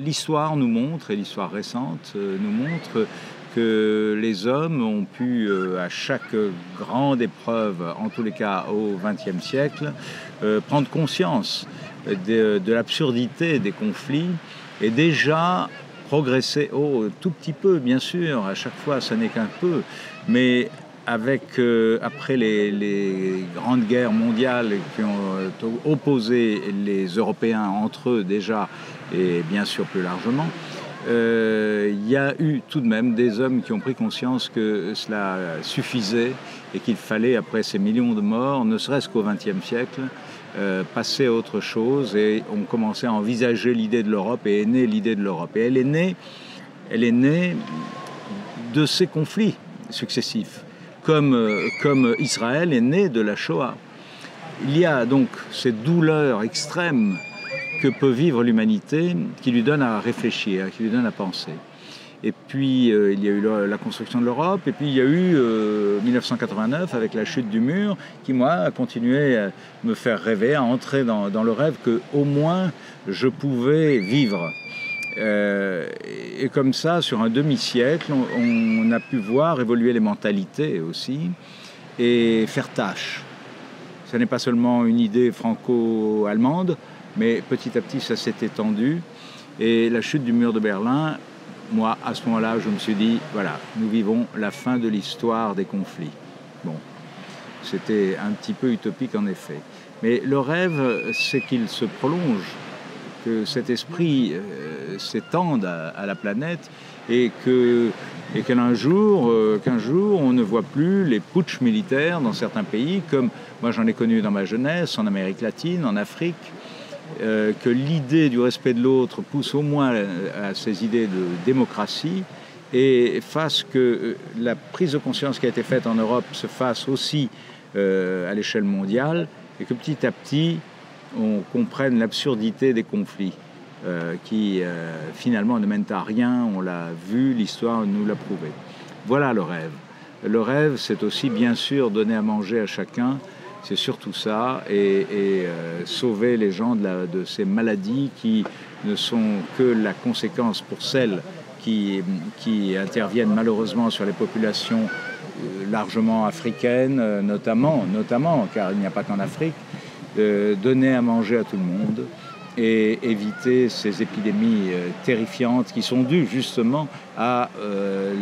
l'histoire nous montre, et l'histoire récente nous montre que les hommes ont pu, à chaque grande épreuve, en tous les cas au XXe siècle, prendre conscience de l'absurdité des conflits et déjà progresser, tout petit peu bien sûr, à chaque fois ça n'est qu'un peu, mais avec, après les grandes guerres mondiales qui ont opposé les Européens entre eux déjà, et bien sûr plus largement, il y a eu tout de même des hommes qui ont pris conscience que cela suffisait et qu'il fallait, après ces millions de morts, ne serait-ce qu'au XXe siècle, passer à autre chose, et on commençait à envisager l'idée de l'Europe, et est née l'idée de l'Europe. Et elle est née de ces conflits successifs, comme Israël est né de la Shoah. Il y a donc cette douleur extrême que peut vivre l'humanité, qui lui donne à réfléchir, qui lui donne à penser. Et puis il y a eu la construction de l'Europe, et puis il y a eu 1989 avec la chute du mur, qui moi a continué à me faire rêver, à entrer dans le rêve que au moins je pouvais vivre. Et comme ça, sur un demi-siècle, on a pu voir évoluer les mentalités aussi et faire tâche. Ce n'est pas seulement une idée franco-allemande, mais petit à petit, ça s'est étendu. Et la chute du mur de Berlin, moi, à ce moment-là, je me suis dit, voilà, nous vivons la fin de l'histoire des conflits. Bon, c'était un petit peu utopique en effet. Mais le rêve, c'est qu'il se prolonge, que cet esprit s'étende à la planète, et qu'un jour, on ne voit plus les putschs militaires dans certains pays, comme moi j'en ai connu dans ma jeunesse, en Amérique latine, en Afrique, que l'idée du respect de l'autre pousse au moins à ces idées de démocratie, et fasse que la prise de conscience qui a été faite en Europe se fasse aussi à l'échelle mondiale, et que petit à petit on comprenne l'absurdité des conflits qui finalement ne mènent à rien. On l'a vu, l'histoire nous l'a prouvé. Voilà le rêve. Le rêve, c'est aussi bien sûr donner à manger à chacun. C'est surtout ça, et sauver les gens de ces maladies qui ne sont que la conséquence pour celles qui interviennent malheureusement sur les populations largement africaines, notamment, car il n'y a pas qu'en Afrique, donner à manger à tout le monde et éviter ces épidémies terrifiantes qui sont dues justement à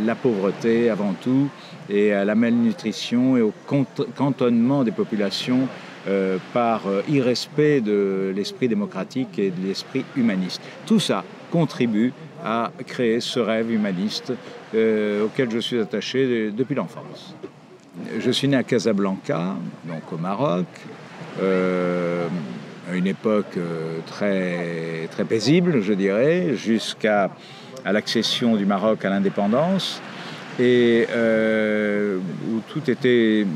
la pauvreté avant tout, et à la malnutrition et au cantonnement des populations par irrespect de l'esprit démocratique et de l'esprit humaniste. Tout ça contribue à créer ce rêve humaniste auquel je suis attaché depuis l'enfance. Je suis né à Casablanca, donc au Maroc, à une époque très, très paisible, je dirais, jusqu'à l'accession du Maroc à l'indépendance, et où tout était,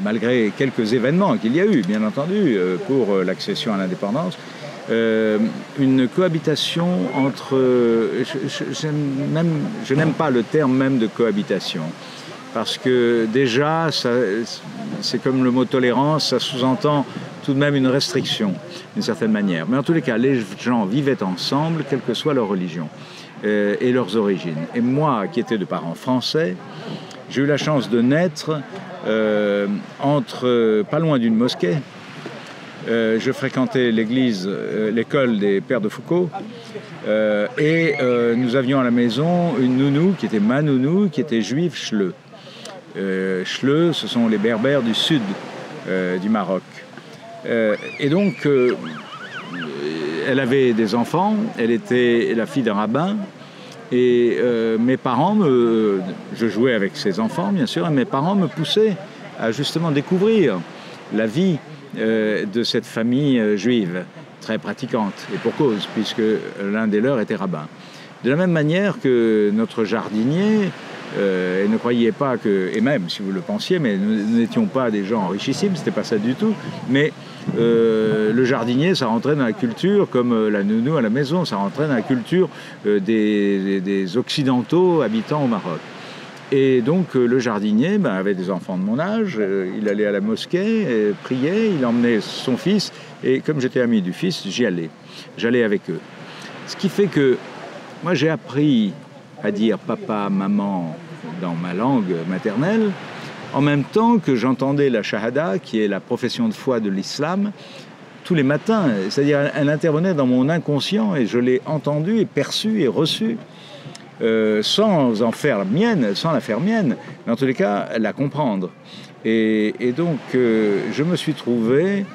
malgré quelques événements qu'il y a eu, bien entendu, pour l'accession à l'indépendance, une cohabitation entre... Je n'aime pas le terme même de cohabitation, parce que déjà, c'est comme le mot tolérance, ça sous-entend tout de même une restriction, d'une certaine manière. Mais en tous les cas, les gens vivaient ensemble, quelle que soit leur religion et leurs origines. Et moi, qui étais de parents français, j'ai eu la chance de naître pas loin d'une mosquée. Je fréquentais l'école des Pères de Foucault, et nous avions à la maison une nounou qui était ma nounou, qui était juive Chleu. Chleu, ce sont les Berbères du sud du Maroc. Et donc, elle avait des enfants, elle était la fille d'un rabbin, et mes parents, je jouais avec ses enfants bien sûr, et mes parents me poussaient à justement découvrir la vie de cette famille juive, très pratiquante, et pour cause, puisque l'un des leurs était rabbin. De la même manière que notre jardinier, et ne croyez pas que, et même si vous le pensiez, mais nous n'étions pas des gens enrichissimes, c'était pas ça du tout, mais le jardinier, ça rentrait dans la culture, comme la nounou à la maison, ça rentrait dans la culture des Occidentaux habitant au Maroc. Et donc le jardinier avait des enfants de mon âge, il allait à la mosquée, priait, il emmenait son fils, et comme j'étais ami du fils, j'allais avec eux. Ce qui fait que moi j'ai appris à dire papa, maman dans ma langue maternelle, en même temps que j'entendais la shahada, qui est la profession de foi de l'islam, tous les matins. C'est-à-dire elle intervenait dans mon inconscient et je l'ai entendue et perçue et reçue. Sans en faire mienne, sans la faire mienne, mais en tous les cas, la comprendre. Et donc, je me suis trouvé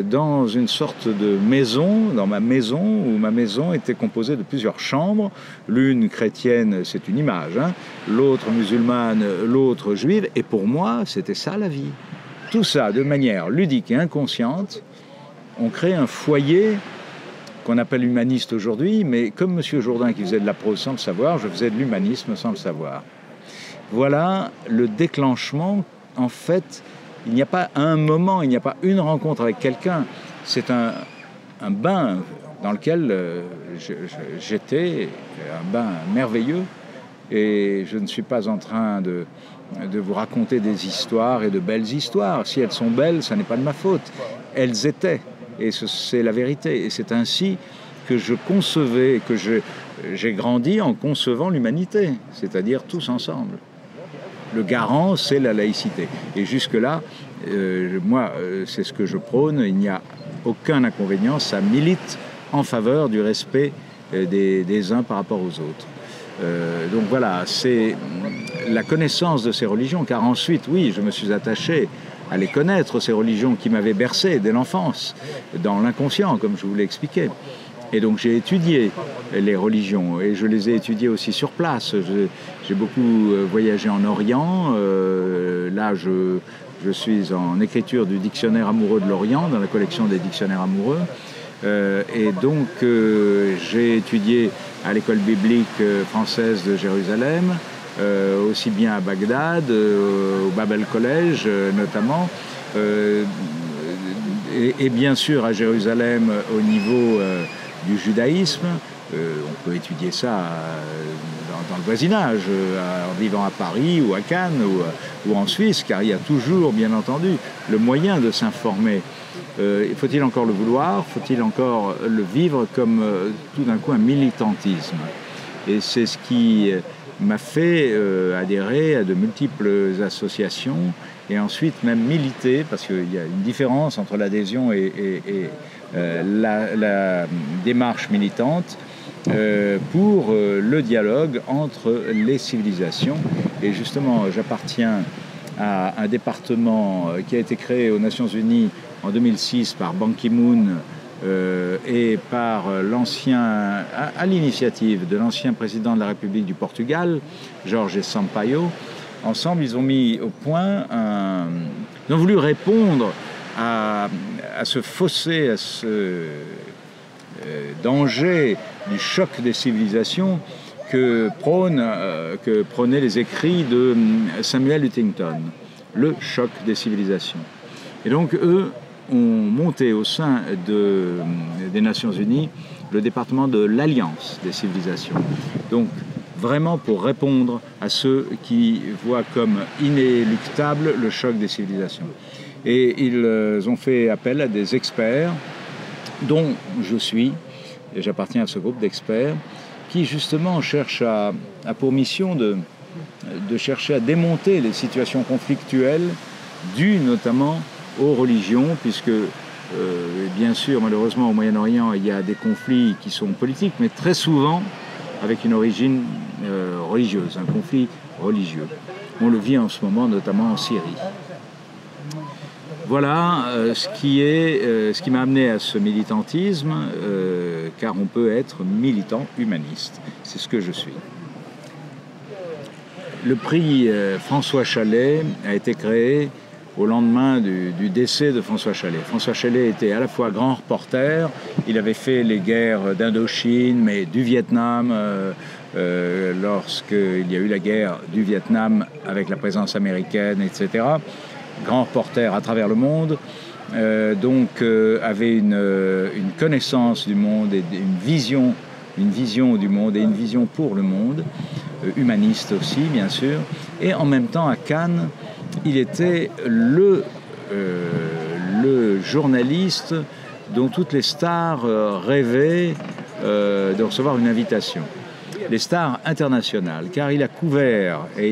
dans une sorte de maison, dans ma maison, où ma maison était composée de plusieurs chambres, l'une chrétienne, c'est une image, hein, l'autre musulmane, l'autre juive, et pour moi, c'était ça la vie. Tout ça, de manière ludique et inconsciente, on crée un foyer qu'on appelle humaniste aujourd'hui, mais comme M. Jourdain qui faisait de la prose sans le savoir, je faisais de l'humanisme sans le savoir. Voilà le déclenchement. En fait, il n'y a pas un moment, il n'y a pas une rencontre avec quelqu'un. C'est un bain dans lequel j'étais, un bain merveilleux. Et je ne suis pas en train de vous raconter des histoires et de belles histoires. Si elles sont belles, ça n'est pas de ma faute. Elles étaient. Et c'est la vérité. Et c'est ainsi que je concevais, que j'ai grandi en concevant l'humanité, c'est-à-dire tous ensemble. Le garant, c'est la laïcité. Et jusque-là, moi, c'est ce que je prône. Il n'y a aucun inconvénient. Ça milite en faveur du respect des uns par rapport aux autres. Donc voilà, c'est la connaissance de ces religions, car ensuite, oui, je me suis attaché à les connaître, ces religions qui m'avaient bercé dès l'enfance, dans l'inconscient, comme je vous l'ai expliqué. Et donc j'ai étudié les religions, et je les ai étudiées aussi sur place. J'ai beaucoup voyagé en Orient. Là, je suis en écriture du dictionnaire amoureux de l'Orient, dans la collection des dictionnaires amoureux. Et donc j'ai étudié à l'école biblique française de Jérusalem, aussi bien à Bagdad, au Babel College notamment, et bien sûr à Jérusalem au niveau du judaïsme. On peut étudier ça dans le voisinage, en vivant à Paris ou à Cannes ou en Suisse, car il y a toujours, bien entendu, le moyen de s'informer. Faut-il encore le vouloir? Faut-il encore le vivre comme tout d'un coup un militantisme? Et c'est ce qui m'a fait adhérer à de multiples associations et ensuite même militer, parce qu'il y a une différence entre l'adhésion et la démarche militante pour le dialogue entre les civilisations. Et justement, j'appartiens à un département qui a été créé aux Nations Unies en 2006 par Ban Ki-moon et par l'ancien, à l'initiative de l'ancien président de la République du Portugal, Jorge Sampaio. Ensemble, ils ont mis au point ils ont voulu répondre à ce fossé, à ce danger du choc des civilisations que prônaient les écrits de Samuel Huntington, le choc des civilisations. Et donc, eux ont monté au sein des Nations Unies le département de l'Alliance des civilisations. Donc, vraiment pour répondre à ceux qui voient comme inéluctable le choc des civilisations. Et ils ont fait appel à des experts, dont je suis, et j'appartiens à ce groupe d'experts, qui justement cherchent à pour mission de chercher à démonter les situations conflictuelles dues notamment aux religions, puisque bien sûr, malheureusement, au Moyen-Orient, il y a des conflits qui sont politiques, mais très souvent avec une origine religieuse, un conflit religieux. On le vit en ce moment, notamment en Syrie. Voilà ce qui m'a amené à ce militantisme, car on peut être militant humaniste. C'est ce que je suis. Le prix François Chalais a été créé au lendemain du décès de François Chalais. François Chalais était à la fois grand reporter, il avait fait les guerres d'Indochine, mais du Vietnam, lorsqu'il y a eu la guerre du Vietnam avec la présence américaine, etc. Grand reporter à travers le monde, avait une connaissance du monde et une vision du monde et une vision pour le monde, humaniste aussi, bien sûr. Et en même temps, à Cannes, il était le journaliste dont toutes les stars rêvaient de recevoir une invitation. Les stars internationales, car il a couvert et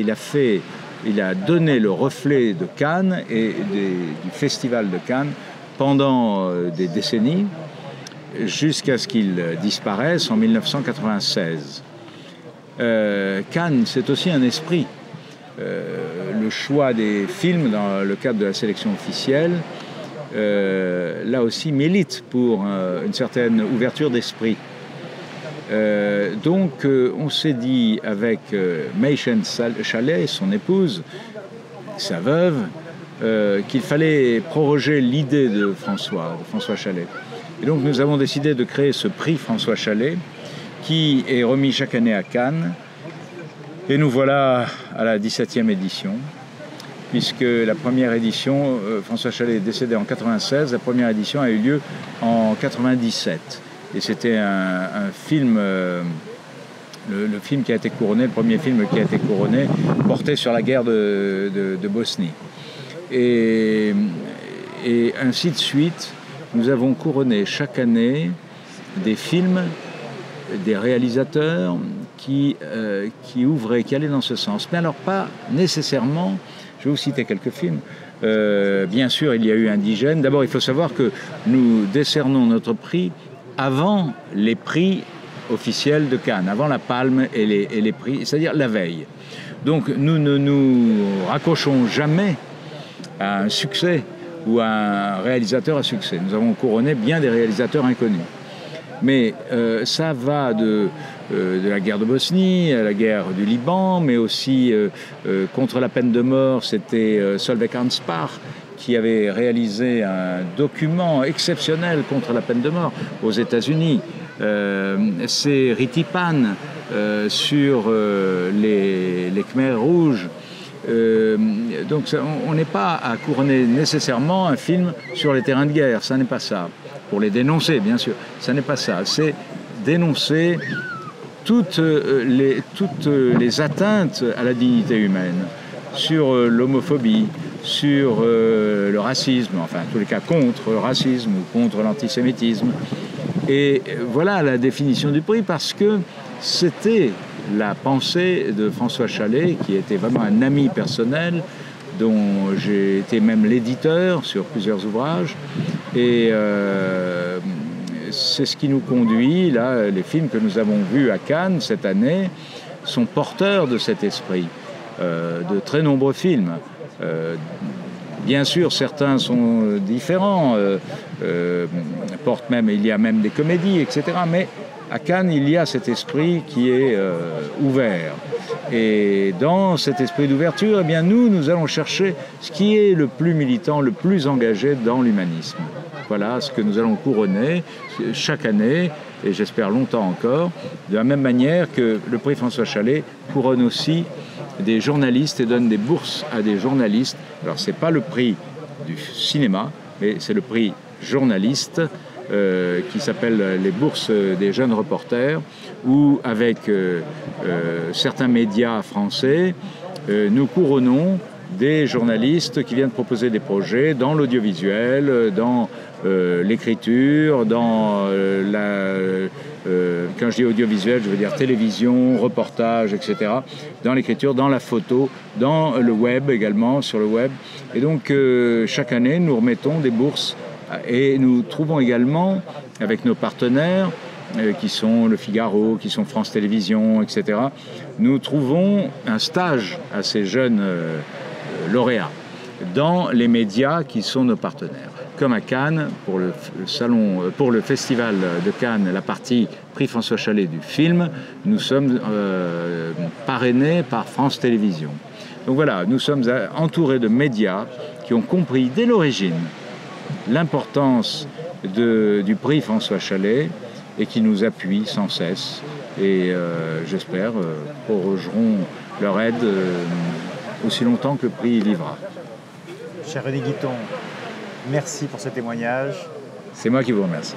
il a donné le reflet de Cannes et du Festival de Cannes pendant des décennies, jusqu'à ce qu'il disparaisse en 1996. Cannes, c'est aussi un esprit. Le choix des films dans le cadre de la sélection officielle, là aussi, milite pour une certaine ouverture d'esprit. Donc, on s'est dit avec Maychen Chalet, son épouse, sa veuve, qu'il fallait proroger l'idée de François Chalet. Et donc, nous avons décidé de créer ce prix François Chalet, qui est remis chaque année à Cannes. Et nous voilà à la 17e édition, puisque la première édition, François Chalet est décédé en 96, la première édition a eu lieu en 97. Et c'était un film, le film qui a été couronné, le premier film qui a été couronné, porté sur la guerre de Bosnie. Et ainsi de suite, nous avons couronné chaque année des films, des réalisateurs qui ouvraient, qui allaient dans ce sens. Mais alors pas nécessairement, je vais vous citer quelques films. Bien sûr, il y a eu Indigène. D'abord, il faut savoir que nous décernons notre prix avant les prix officiels de Cannes, avant la Palme et les prix, c'est-à-dire la veille. Donc nous ne nous raccrochons jamais à un succès ou à un réalisateur à succès. Nous avons couronné bien des réalisateurs inconnus. Mais ça va de la guerre de Bosnie à la guerre du Liban, mais aussi contre la peine de mort, c'était Solveig Anspach qui avait réalisé un document exceptionnel contre la peine de mort aux États-Unis. C'est Ritipan sur les Khmers rouges. Donc on n'est pas à couronner nécessairement un film sur les terrains de guerre, ça n'est pas ça. Pour les dénoncer, bien sûr, ça n'est pas ça. C'est dénoncer toutes les atteintes à la dignité humaine, sur l'homophobie, sur le racisme, enfin en tous les cas contre le racisme ou contre l'antisémitisme. Et voilà la définition du prix, parce que c'était la pensée de François Chalet, qui était vraiment un ami personnel, dont j'ai été même l'éditeur sur plusieurs ouvrages. Et c'est ce qui nous conduit, là, les films que nous avons vus à Cannes cette année sont porteurs de cet esprit. De très nombreux films. Bien sûr, certains sont différents, il y a même des comédies, etc. Mais à Cannes, il y a cet esprit qui est ouvert. Et dans cet esprit d'ouverture, eh bien, nous allons chercher ce qui est le plus militant, le plus engagé dans l'humanisme. Voilà ce que nous allons couronner chaque année, et j'espère longtemps encore, de la même manière que le prix François Chalet couronne aussi des journalistes et donne des bourses à des journalistes. Alors, ce n'est pas le prix du cinéma, mais c'est le prix journaliste qui s'appelle les bourses des jeunes reporters, où avec certains médias français, nous couronnons des journalistes qui viennent proposer des projets dans l'audiovisuel, dans l'écriture, dans quand je dis audiovisuel, je veux dire télévision, reportage, etc. Dans l'écriture, dans la photo, dans le web également, sur le web. Et donc, chaque année, nous remettons des bourses et nous trouvons également, avec nos partenaires, qui sont Le Figaro, qui sont France Télévisions, etc., nous trouvons un stage à ces jeunes lauréats dans les médias qui sont nos partenaires. Comme à Cannes, pour le festival de Cannes, la partie prix François Chalet du film, nous sommes parrainés par France Télévisions. Donc voilà, nous sommes entourés de médias qui ont compris dès l'origine l'importance du prix François Chalet et qui nous appuient sans cesse. Et j'espère prorogeront leur aide aussi longtemps que le prix vivra. Cher René Guiton, merci pour ce témoignage. C'est moi qui vous remercie.